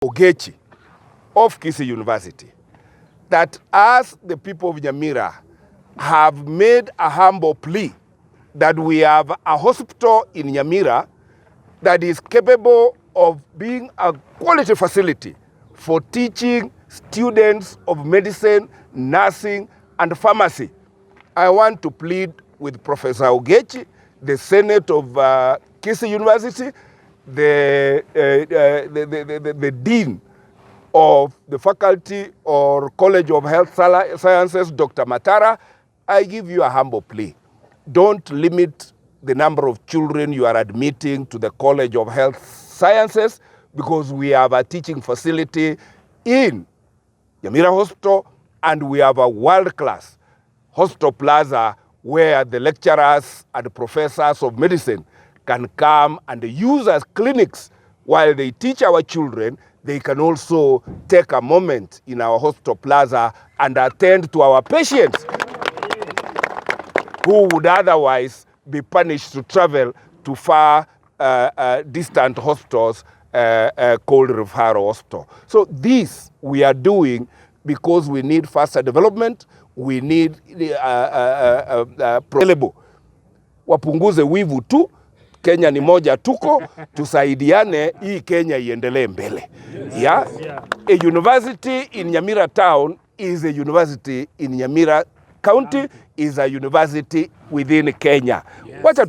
Ogechi of Kisii University that as the people of Nyamira have made a humble plea that we have a hospital in Nyamira that is capable of being a quality facility for teaching students of medicine, nursing, and pharmacy. I want to plead with Professor Ogechi, the Senate of Kisii University, the Dean of the Faculty or College of Health Sciences, Dr. Matara. I give you a humble plea. Don't limit the number of children you are admitting to the College of Health Sciences, because we have a teaching facility in Nyamira Hospital and we have a world-class hospital plaza where the lecturers and professors of medicine can come and use as clinics while they teach our children. They can also take a moment in our hospital plaza and attend to our patients who would otherwise be punished to travel to far distant hospitals called referral hospital. So this we are doing because we need faster development, we need available. Wapunguze wivu tu, Kenya ni moja tuko, tusaidiane hii Kenya iendelee mbele. Yeah? A university in Nyamira town is a university in Nyamira County, is a university within Kenya. Wacha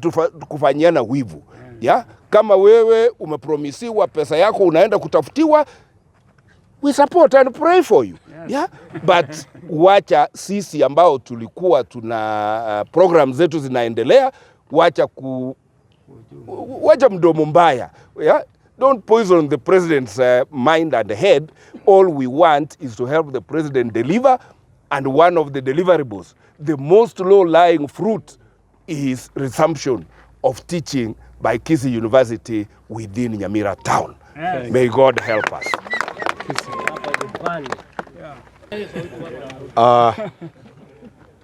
kufanyiana wivu. Yeah? Kama wewe umepromisiwa pesa yako unaenda kutafutiwa, we support and pray for you. Yeah? But wacha sisi ambao tulikuwa tuna program zetu zinaendelea, wacha mdomo mbaya. Yeah? Don't poison the president's mind and head. All we want is to help the president deliver, and one of the deliverables, the most low-lying fruit, is resumption of teaching by Kisii University within Nyamira town. Yes. May God help us.